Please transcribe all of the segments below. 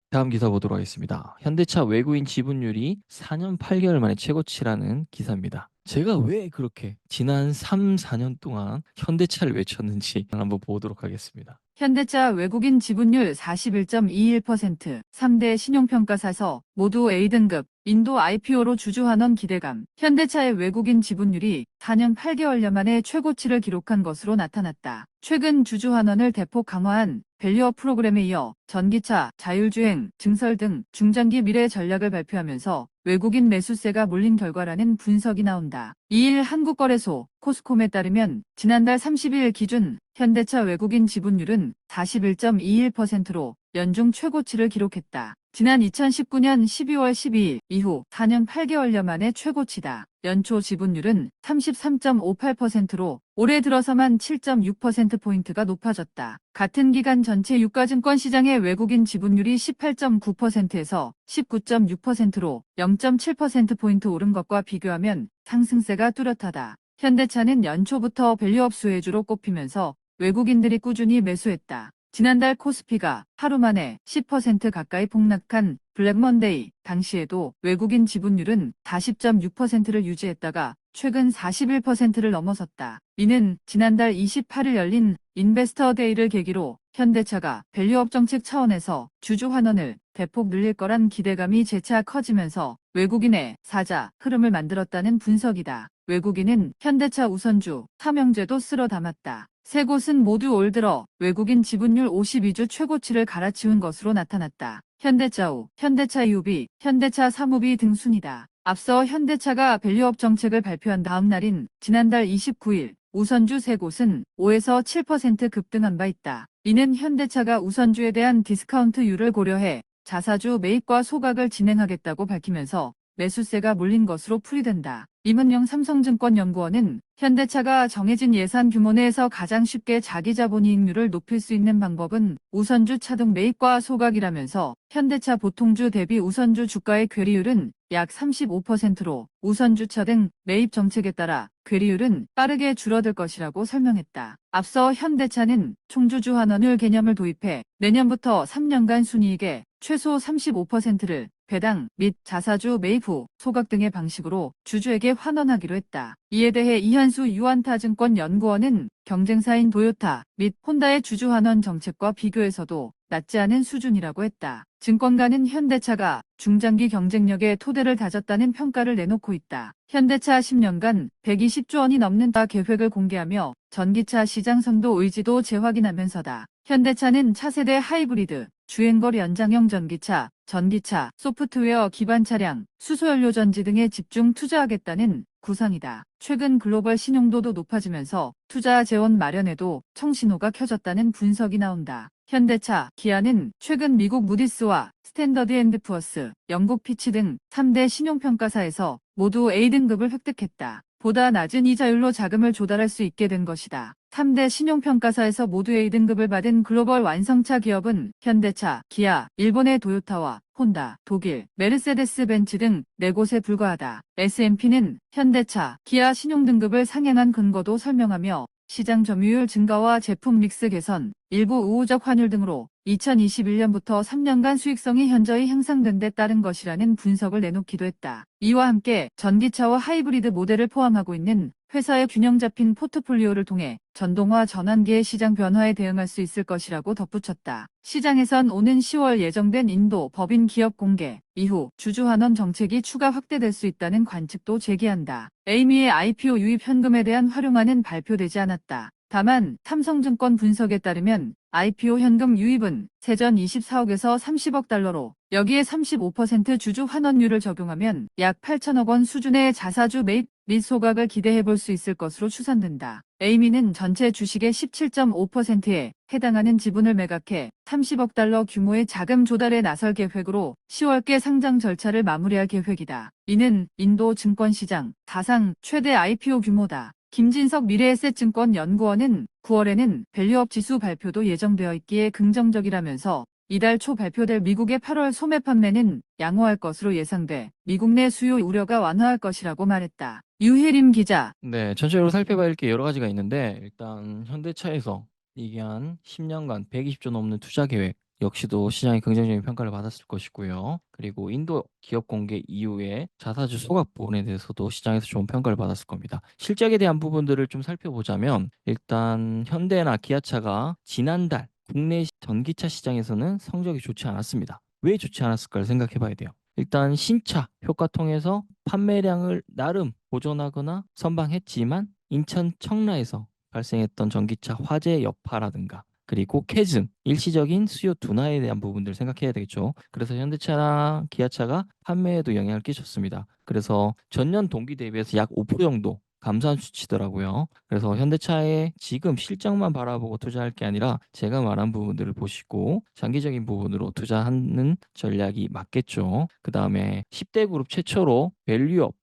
다음 기사 보도록 하겠습니다. 현대차 외국인 지분율이 4년 8개월 만에 최고치라는 기사입니다. 제가 왜 그렇게 지난 3, 4년 동안 현대차를 외쳤는지 한번 보도록 하겠습니다. 현대차 외국인 지분율 41.21%, 3대 신용평가사서 모두 A등급, 인도 IPO로 주주환원 기대감. 현대차의 외국인 지분율이 4년 8개월여 만에 최고치를 기록한 것으로 나타났다. 최근 주주환원을 대폭 강화한 밸류업 프로그램에 이어 전기차, 자율주행, 증설 등 중장기 미래 전략을 발표하면서 외국인 매수세가 몰린 결과라는 분석이 나온다. 2일 한국거래소 코스콤에 따르면 지난달 30일 기준 현대차 외국인 지분율은 41.21%로 연중 최고치를 기록했다. 지난 2019년 12월 12일 이후 4년 8개월여 만에 최고치다. 연초 지분율은 33.58%로 올해 들어서만 7.6%포인트가 높아졌다. 같은 기간 전체 유가증권 시장의 외국인 지분율이 18.9%에서 19.6%로 0.7%포인트 오른 것과 비교하면 상승세가 뚜렷하다. 현대차는 연초부터 밸류업 수혜주로 꼽히면서 외국인들이 꾸준히 매수했다. 지난달 코스피가 하루 만에 10% 가까이 폭락한 블랙먼데이 당시에도 외국인 지분율은 40.6%를 유지했다가 최근 41%를 넘어섰다. 이는 지난달 28일 열린 인베스터 데이를 계기로 현대차가 밸류업 정책 차원에서 주주 환원을 대폭 늘릴 거란 기대감이 재차 커지면서 외국인의 사자 흐름을 만들었다는 분석이다. 외국인은 현대차 우선주, 삼형제도 쓸어 담았다. 세 곳은 모두 올 들어 외국인 지분율 52주 최고치를 갈아치운 것으로 나타났다. 현대차우, 현대차유비, 현대차 사무비 등 순이다. 앞서 현대차가 밸류업 정책을 발표한 다음 날인 지난달 29일 우선주 세 곳은 5에서 7% 급등한 바 있다. 이는 현대차가 우선주에 대한 디스카운트율을 고려해 자사주 매입과 소각을 진행하겠다고 밝히면서 매수세가 몰린 것으로 풀이된다. 임은영 삼성증권연구원은 현대차가 정해진 예산 규모 내에서 가장 쉽게 자기 자본이익률을 높일 수 있는 방법은 우선주 차등 매입과 소각이라면서 현대차 보통주 대비 우선주 주가의 괴리율은 약 35%로 우선주차 등 매입 정책에 따라 괴리율은 빠르게 줄어들 것이라고 설명했다. 앞서 현대차는 총주주 환원율 개념을 도입해 내년부터 3년간 순이익의 최소 35%를 배당 및 자사주 매입 후 소각 등의 방식으로 주주에게 환원하기로 했다. 이에 대해 이한수 유한타증권 연구원은 경쟁사인 도요타 및 혼다의 주주 환원 정책과 비교해서도 낮지 않은 수준이라고 했다. 증권가는 현대차가 중장기 경쟁력의 토대를 다졌다는 평가를 내놓고 있다. 현대차 10년간 120조 원이 넘는 계획을 공개하며 전기차 시장 선도 의지도 재확인하면서다. 현대차는 차세대 하이브리드, 주행거리 연장형 전기차, 전기차, 소프트웨어 기반 차량, 수소연료 전지 등에 집중 투자하겠다는 구상이다. 최근 글로벌 신용도도 높아지면서 투자 재원 마련에도 청신호가 켜졌다는 분석이 나온다. 현대차, 기아는 최근 미국 무디스와 스탠더드 앤드 푸어스, 영국 피치 등 3대 신용평가사에서 모두 A등급을 획득했다. 보다 낮은 이자율로 자금을 조달할 수 있게 된 것이다. 3대 신용평가사에서 모두 A등급을 받은 글로벌 완성차 기업은 현대차, 기아, 일본의 도요타와 혼다, 독일, 메르세데스 벤츠 등 4곳에 불과하다. S&P는 현대차, 기아 신용등급을 상향한 근거도 설명하며 시장 점유율 증가와 제품 믹스 개선, 일부 우호적 환율 등으로 2021년부터 3년간 수익성이 현저히 향상된 데 따른 것이라는 분석을 내놓기도 했다. 이와 함께 전기차와 하이브리드 모델을 포함하고 있는 회사의 균형 잡힌 포트폴리오를 통해 전동화 전환기의 시장 변화에 대응할 수 있을 것이라고 덧붙였다. 시장에선 오는 10월 예정된 인도 법인 기업 공개 이후 주주 환원 정책이 추가 확대될 수 있다는 관측도 제기한다. 에이미의 IPO 유입 현금에 대한 활용안은 발표되지 않았다. 다만 삼성증권 분석에 따르면 IPO 현금 유입은 세전 24억에서 30억 달러로 여기에 35% 주주 환원율을 적용하면 약 8천억 원 수준의 자사주 매입 및 소각을 기대해 볼 수 있을 것으로 추산된다. 에이미는 전체 주식의 17.5%에 해당하는 지분을 매각해 30억 달러 규모의 자금 조달에 나설 계획으로 10월께 상장 절차를 마무리할 계획이다. 이는 인도 증권시장 사상 최대 IPO 규모다. 김진석 미래에셋증권 연구원은 9월에는 밸류업 지수 발표도 예정되어 있기에 긍정적이라면서 이달 초 발표될 미국의 8월 소매 판매는 양호할 것으로 예상돼 미국 내 수요 우려가 완화할 것이라고 말했다. 유혜림 기자. 네, 전체적으로 살펴봐야 할 게 여러 가지가 있는데 일단 현대차에서 이게 한 10년간 120조 넘는 투자 계획 역시도 시장이 긍정적인 평가를 받았을 것이고요. 그리고 인도 기업 공개 이후에 자사주 소각 부분에 대해서도 시장에서 좋은 평가를 받았을 겁니다. 실적에 대한 부분들을 좀 살펴보자면 일단 현대나 기아차가 지난달 국내 전기차 시장에서는 성적이 좋지 않았습니다. 왜 좋지 않았을까를 생각해 봐야 돼요. 일단 신차 효과 통해서 판매량을 나름 보존하거나 선방했지만 인천 청라에서 발생했던 전기차 화재 여파라든가 그리고 캐즘, 일시적인 수요 둔화에 대한 부분들 생각해야 되겠죠. 그래서 현대차나 기아차가 판매에도 영향을 끼쳤습니다. 그래서 전년 동기 대비해서 약 5% 정도 감소한 수치더라고요. 그래서 현대차의 지금 실적만 바라보고 투자할 게 아니라 제가 말한 부분들을 보시고 장기적인 부분으로 투자하는 전략이 맞겠죠. 그 다음에 10대 그룹 최초로 밸류업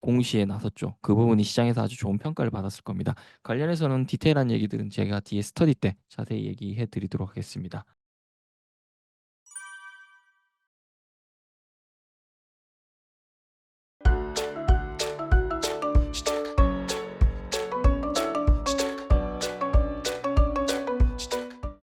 공시에 나섰죠. 그 부분이 시장에서 아주 좋은 평가를 받았을 겁니다. 관련해서는 디테일한 얘기들은 제가 뒤에 스터디 때 자세히 얘기해 드리도록 하겠습니다.